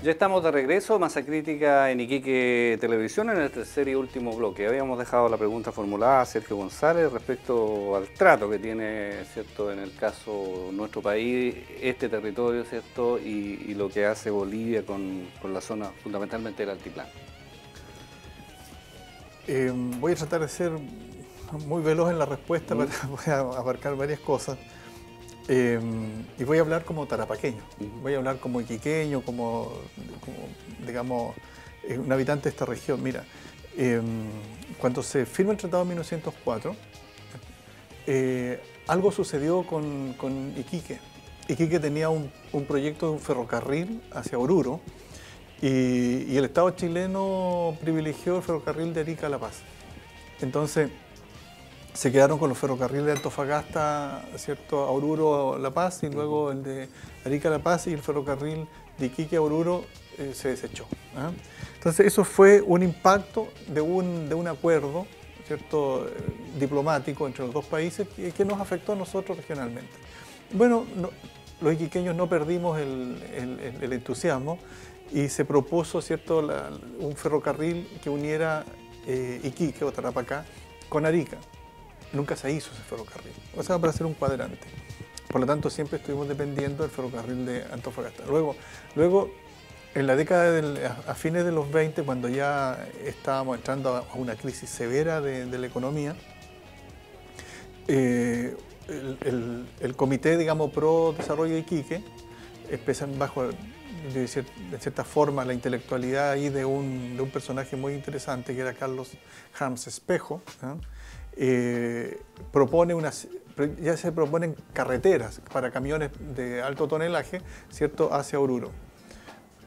Ya estamos de regreso, Masa Crítica en Iquique Televisión, en el tercer y último bloque. Habíamos dejado la pregunta formulada a Sergio González respecto al trato que tiene, ¿cierto?, en el caso nuestro país, este territorio, ¿cierto?, y lo que hace Bolivia con la zona fundamentalmente del altiplano. Voy a tratar de ser muy veloz en la respuesta, voy a abarcar varias cosas. Y voy a hablar como tarapaqueño, voy a hablar como iquiqueño, como digamos, un habitante de esta región. Mira, cuando se firma el Tratado de 1904, algo sucedió con Iquique. Iquique tenía un proyecto de un ferrocarril hacia Oruro y el Estado chileno privilegió el ferrocarril de Arica a La Paz. Entonces, se quedaron con los ferrocarriles de Antofagasta, ¿cierto?, a Oruro, a La Paz, y luego el de Arica a La Paz, y el ferrocarril de Iquique a Oruro se desechó. Entonces eso fue un impacto de un acuerdo, ¿cierto?, diplomático entre los dos países que nos afectó a nosotros regionalmente. Bueno, los iquiqueños no perdimos el entusiasmo y se propuso, ¿cierto?, un ferrocarril que uniera Iquique o Tarapacá con Arica. Nunca se hizo ese ferrocarril, o sea, para hacer un cuadrante. Por lo tanto, siempre estuvimos dependiendo del ferrocarril de Antofagasta. Luego en la década a fines de los 20, cuando ya estábamos entrando a una crisis severa de la economía, el comité, digamos, pro desarrollo de Iquique, empiezan bajo, de cierta forma, la intelectualidad ahí de un personaje muy interesante, que era Carlos Harms Espejo, ¿no? Ya se proponen carreteras para camiones de alto tonelaje, ¿cierto?, hacia Oruro.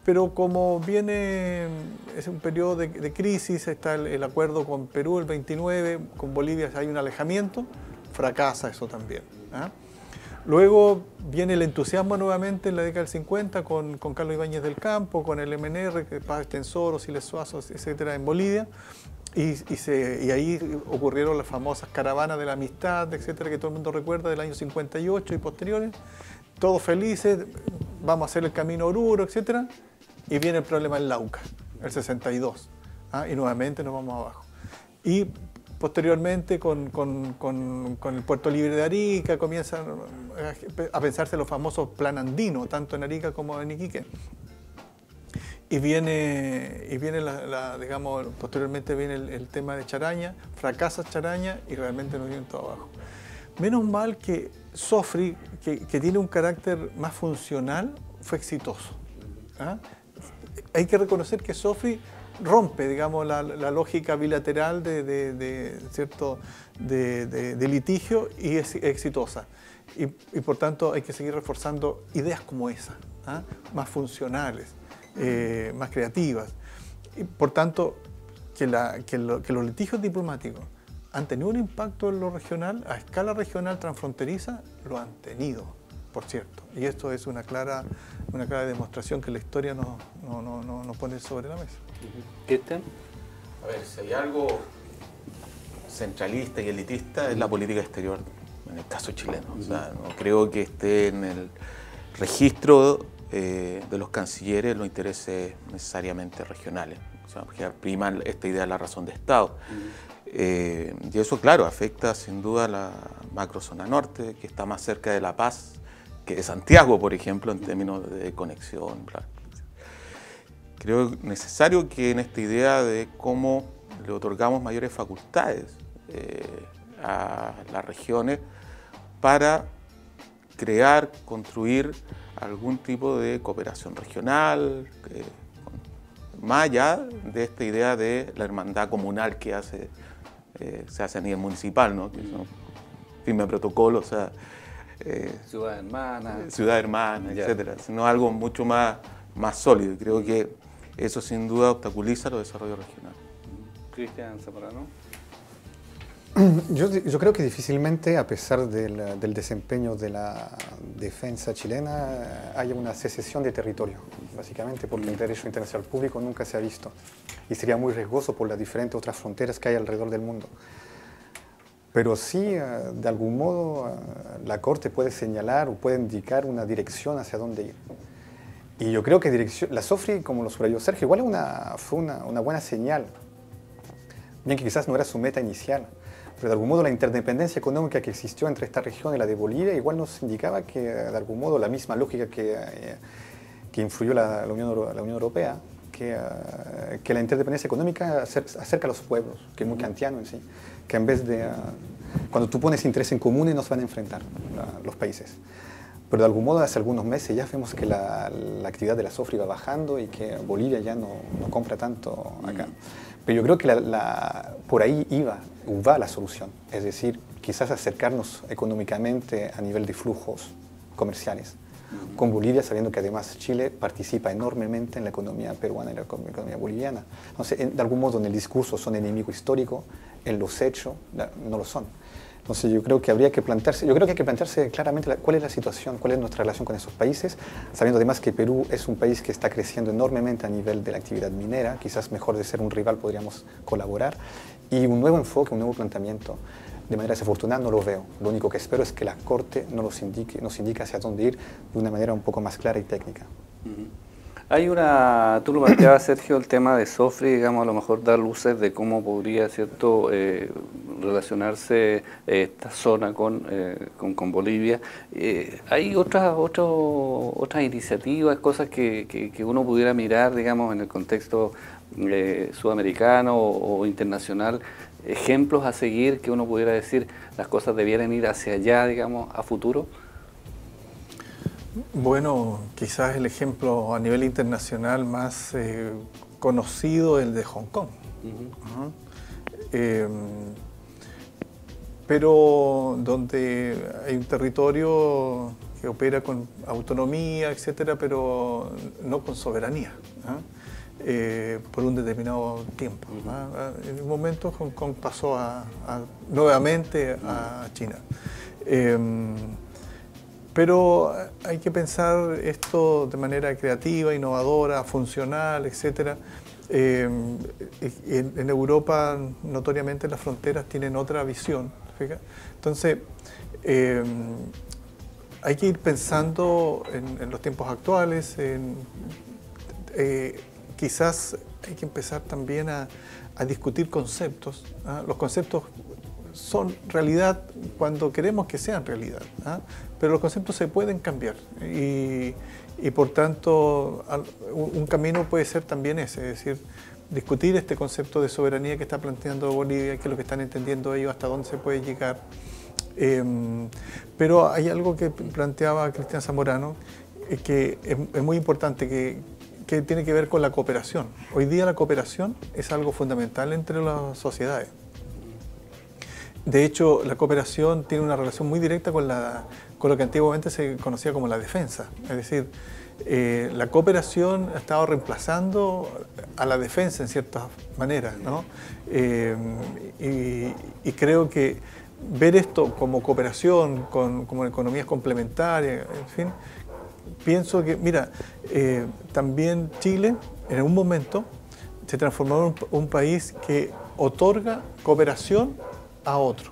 Pero como es un periodo de crisis, está el acuerdo con Perú el 29, con Bolivia hay un alejamiento, fracasa eso también. Luego viene el entusiasmo nuevamente en la década del 50 con Carlos Ibáñez del Campo, con el MNR, Paz Extensoro, Siles Suazo, etcétera, en Bolivia. Y ahí ocurrieron las famosas caravanas de la amistad, etcétera, que todo el mundo recuerda, del año 58 y posteriores. Todos felices, vamos a hacer el camino a Oruro, etcétera. Y viene el problema en Lauca, el 62. Y nuevamente nos vamos abajo. Y posteriormente con el Puerto Libre de Arica comienzan a pensarse los famosos plan andino, tanto en Arica como en Iquique. Y viene digamos, posteriormente viene el tema de Charaña, fracasa Charaña y realmente nos viene todo abajo. Menos mal que Sofri, que tiene un carácter más funcional, fue exitoso. Hay que reconocer que Sofri rompe, digamos, la lógica bilateral de litigio y es exitosa. Y por tanto hay que seguir reforzando ideas como esa, más funcionales. Más creativas. Y por tanto, que los litigios diplomáticos han tenido un impacto en lo regional, a escala regional transfronteriza, lo han tenido, por cierto. Y esto es una clara demostración que la historia nos pone sobre la mesa. ¿Cristian? A ver, si hay algo centralista y elitista es la política exterior, en el caso chileno. O sea, no creo que esté en el registro de los cancilleres los intereses necesariamente regionales, o sea, porque priman esta idea de la razón de Estado. Y eso, claro, afecta sin duda a la macrozona norte, que está más cerca de La Paz que de Santiago, por ejemplo, en términos de conexión. Creo necesario que en esta idea de cómo le otorgamos mayores facultades a las regiones para crear, construir algún tipo de cooperación regional, más allá de esta idea de la hermandad comunal que se hace a nivel municipal, ¿no? Que son firme protocolo, o sea, Ciudad hermana, etcétera, sino algo mucho más sólido. Y creo que eso sin duda obstaculiza los desarrollos regionales. Cristian Zamorano. Yo creo que difícilmente, a pesar del desempeño de la defensa chilena, haya una secesión de territorio, básicamente porque el derecho internacional público nunca se ha visto y sería muy riesgoso por las diferentes otras fronteras que hay alrededor del mundo. Pero sí, de algún modo, la Corte puede señalar o puede indicar una dirección hacia dónde ir. Y yo creo que la SOFRI, como lo subrayó Sergio, igual fue una buena señal, bien que quizás no era su meta inicial, pero de algún modo la interdependencia económica que existió entre esta región y la de Bolivia igual nos indicaba que de algún modo la misma lógica que influyó la Unión Europea, que la interdependencia económica acerca a los pueblos, que es muy kantiano en sí, que en vez de... cuando tú pones interés en común, nos van a enfrentar los países. Pero de algún modo hace algunos meses ya vemos que la actividad de la SOFRI va bajando y que Bolivia ya no compra tanto acá. Pero yo creo que por ahí va la solución, es decir, quizás acercarnos económicamente a nivel de flujos comerciales con Bolivia, sabiendo que además Chile participa enormemente en la economía peruana y la economía boliviana. Entonces, de algún modo en el discurso son enemigo histórico, en los hechos no lo son. Entonces yo creo que hay que plantearse claramente cuál es la situación, cuál es nuestra relación con esos países, sabiendo además que Perú es un país que está creciendo enormemente a nivel de la actividad minera, quizás mejor de ser un rival podríamos colaborar, y un nuevo enfoque, un nuevo planteamiento. De manera desafortunada no lo veo. Lo único que espero es que la Corte nos indique hacia dónde ir de una manera un poco más clara y técnica. Hay tú lo planteabas, Sergio, el tema de SOFRI, digamos, a lo mejor dar luces de cómo podría, ¿cierto?, relacionarse esta zona con Bolivia. ¿Hay otras iniciativas, cosas que uno pudiera mirar, digamos, en el contexto sudamericano o internacional, ejemplos a seguir que uno pudiera decir las cosas debieran ir hacia allá, digamos, a futuro? Bueno, quizás el ejemplo a nivel internacional más conocido es el de Hong Kong. Pero donde hay un territorio que opera con autonomía, etcétera, pero no con soberanía, por un determinado tiempo. En un momento Hong Kong pasó nuevamente a China. Pero hay que pensar esto de manera creativa, innovadora, funcional, etc. En Europa, notoriamente, las fronteras tienen otra visión. ¿Fíjate? Entonces, hay que ir pensando en los tiempos actuales. Quizás hay que empezar también a discutir conceptos. Los conceptos son realidad cuando queremos que sean realidad, pero los conceptos se pueden cambiar y por tanto un camino puede ser también ese, es decir, discutir este concepto de soberanía que está planteando Bolivia, qué es lo que están entendiendo ellos, hasta dónde se puede llegar. Pero hay algo que planteaba Cristian Zamorano que es muy importante, que tiene que ver con la cooperación. Hoy día la cooperación es algo fundamental entre las sociedades. De hecho, la cooperación tiene una relación muy directa con lo que antiguamente se conocía como la defensa. Es decir, la cooperación ha estado reemplazando a la defensa en ciertas maneras, ¿no? Y creo que ver esto como cooperación, como economías complementarias, en fin, pienso que, mira, también Chile en un momento se transformó en un país que otorga cooperación a otro.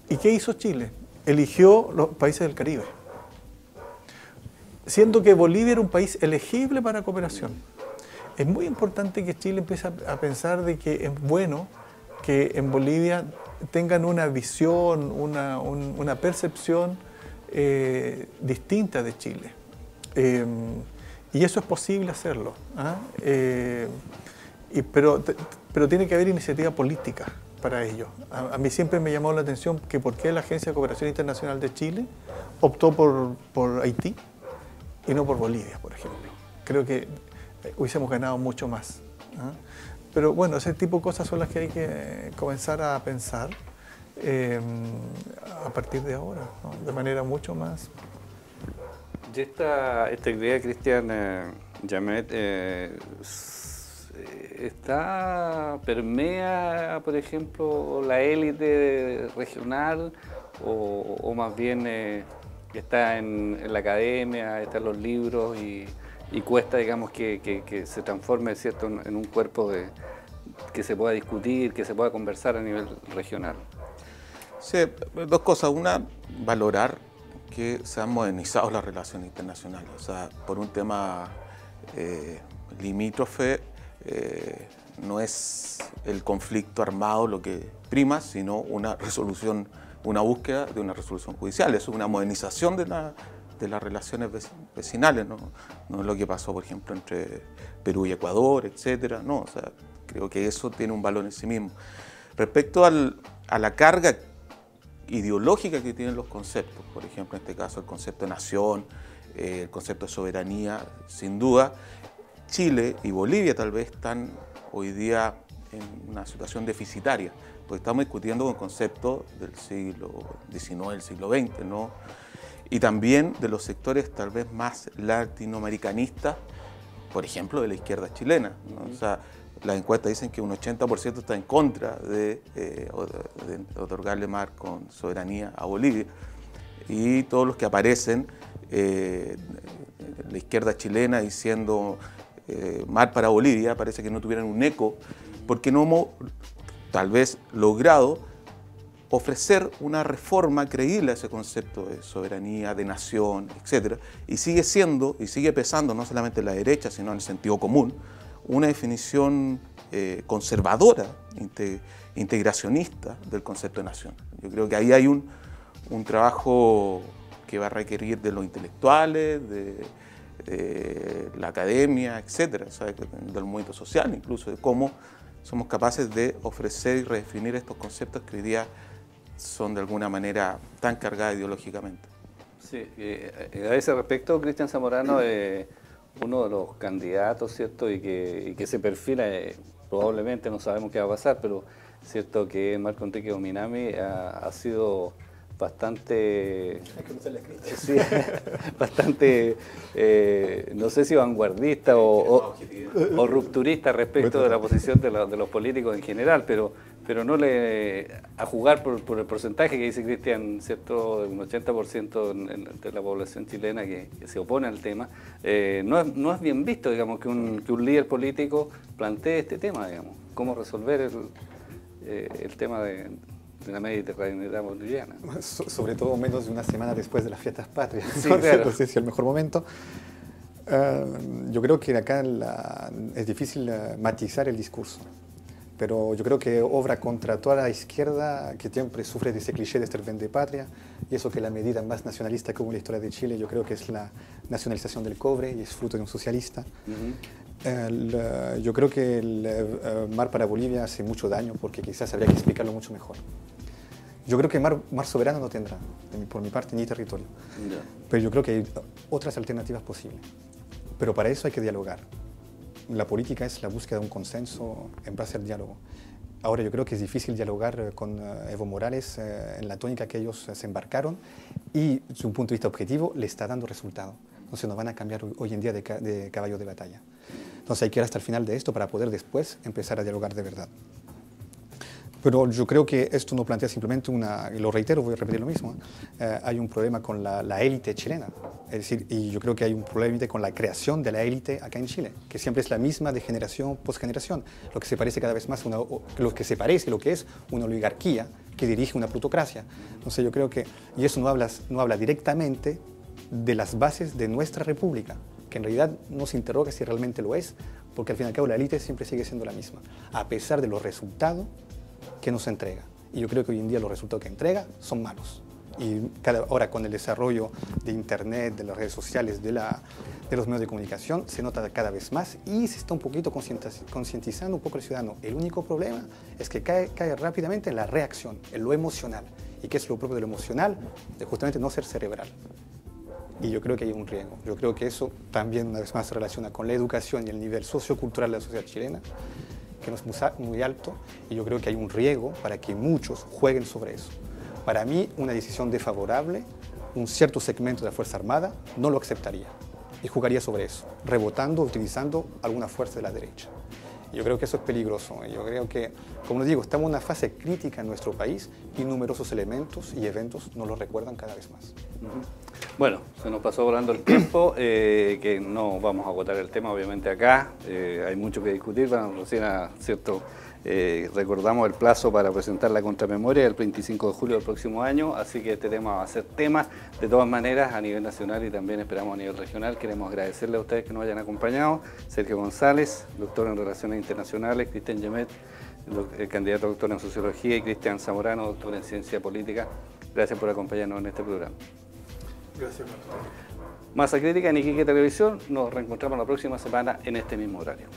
¿Y qué hizo Chile? Eligió los países del Caribe, siendo que Bolivia era un país elegible para cooperación. Es muy importante que Chile empiece a pensar de que es bueno que en Bolivia tengan una visión, una percepción distinta de Chile. Y eso es posible hacerlo. Pero tiene que haber iniciativa política para ello. A mí siempre me llamó la atención que por qué la Agencia de Cooperación Internacional de Chile optó por Haití y no por Bolivia, por ejemplo. Creo que hubiésemos ganado mucho más. Pero bueno, ese tipo de cosas son las que hay que comenzar a pensar a partir de ahora, ¿no? De manera mucho más... Y esta idea, Cristian Llamet, permea, por ejemplo, la élite regional o más bien está en la academia, está en los libros y cuesta, digamos, que se transforme, ¿cierto?, en un cuerpo que se pueda discutir, que se pueda conversar a nivel regional? Sí, dos cosas. Una, valorar que se han modernizado las relaciones internacionales. O sea, por un tema limítrofe, no es el conflicto armado lo que prima, sino una resolución, una búsqueda de una resolución judicial. Eso es una modernización de las relaciones vecinales, no es lo que pasó, por ejemplo, entre Perú y Ecuador, etcétera. No, o sea, creo que eso tiene un valor en sí mismo. Respecto a la carga ideológica que tienen los conceptos, por ejemplo, en este caso el concepto de nación, el concepto de soberanía, sin duda, Chile y Bolivia tal vez están hoy día en una situación deficitaria, porque estamos discutiendo con conceptos del siglo XIX, del siglo XX, ¿no? Y también de los sectores tal vez más latinoamericanistas, por ejemplo, de la izquierda chilena, ¿no? O sea, las encuestas dicen que un 80% está en contra de otorgarle mar con soberanía a Bolivia. Y todos los que aparecen, la izquierda chilena diciendo mar para Bolivia, parece que no tuvieran un eco, porque no hemos tal vez logrado ofrecer una reforma creíble a ese concepto de soberanía, de nación, etc. Y sigue siendo, y sigue pesando, no solamente en la derecha, sino en el sentido común, una definición conservadora, integracionista del concepto de nación. Yo creo que ahí hay un trabajo que va a requerir de los intelectuales, de la academia, etcétera, o sea, del movimiento social, incluso de cómo somos capaces de ofrecer y redefinir estos conceptos que hoy día son de alguna manera tan cargados ideológicamente. Sí, a ese respecto, Cristian Zamorano, uno de los candidatos, ¿cierto? Y que se perfila, probablemente no sabemos qué va a pasar, pero cierto que Marco Enrique Ominami ha sido bastante, sí, bastante, no sé si vanguardista o rupturista respecto de la posición de los políticos en general, pero no a jugar por el porcentaje que dice Cristian, ¿cierto? Un 80% de la población chilena que se opone al tema, no es bien visto, digamos, que un líder político plantee este tema, digamos, cómo resolver el tema de la mediterraneidad boliviana. Sobre todo menos de una semana después de las fiestas patrias. Sí, claro. No sé si es el mejor momento. Yo creo que acá es difícil matizar el discurso, pero yo creo que obra contra toda la izquierda que siempre sufre de ese cliché de ser vendepatria, y eso que la medida más nacionalista que hubo en la historia de Chile, yo creo que es la nacionalización del cobre, y es fruto de un socialista. Yo creo que el mar para Bolivia hace mucho daño, porque quizás habría que explicarlo mucho mejor. Yo creo que mar soberano no tendrá, por mi parte, ni territorio. Yeah. Pero yo creo que hay otras alternativas posibles. Pero para eso hay que dialogar. La política es la búsqueda de un consenso en base al diálogo. Ahora yo creo que es difícil dialogar con Evo Morales en la tónica que ellos se embarcaron, y desde un punto de vista objetivo le está dando resultado. Entonces nos van a cambiar hoy en día de caballo de batalla. Entonces hay que ir hasta el final de esto para poder después empezar a dialogar de verdad. Pero yo creo que esto no plantea simplemente y lo reitero, voy a repetir lo mismo, hay un problema con la élite chilena. Es decir, y yo creo que hay un problema con la creación de la élite acá en Chile, que siempre es la misma de generación post generación, lo que se parece cada vez más lo que es una oligarquía que dirige una plutocracia. Entonces yo creo que, y eso no habla directamente de las bases de nuestra república, que en realidad no se interroga si realmente lo es, porque al fin y al cabo la élite siempre sigue siendo la misma, a pesar de los resultados que nos entrega. Y yo creo que hoy en día los resultados que entrega son malos. Y ahora con el desarrollo de Internet, de las redes sociales, de los medios de comunicación, se nota cada vez más y se está un poquito concientizando un poco el ciudadano. El único problema es que cae rápidamente en la reacción, en lo emocional. ¿Y qué es lo propio de lo emocional? De justamente no ser cerebral. Y yo creo que hay un riesgo. Yo creo que eso también una vez más se relaciona con la educación y el nivel sociocultural de la sociedad chilena, que no es muy alto, y yo creo que hay un riesgo para que muchos jueguen sobre eso. Para mí, una decisión desfavorable, un cierto segmento de la Fuerza Armada no lo aceptaría y jugaría sobre eso, rebotando, utilizando alguna fuerza de la derecha. Y yo creo que eso es peligroso. Yo creo que, como les digo, estamos en una fase crítica en nuestro país y numerosos elementos y eventos nos lo recuerdan cada vez más. Bueno, se nos pasó volando el tiempo, que no vamos a agotar el tema obviamente acá, hay mucho que discutir, vamos recién a Recordamos el plazo para presentar la contramemoria el 25 de julio del próximo año, así que este tema va a ser tema de todas maneras a nivel nacional y también esperamos a nivel regional. Queremos agradecerle a ustedes que nos hayan acompañado. Sergio González, doctor en Relaciones Internacionales, Cristian Yemet, el candidato a doctor en Sociología, y Cristian Zamorano, doctor en Ciencia Política. Gracias por acompañarnos en este programa. Gracias. Masa Crítica en Iquique Televisión. Nos reencontramos la próxima semana en este mismo horario.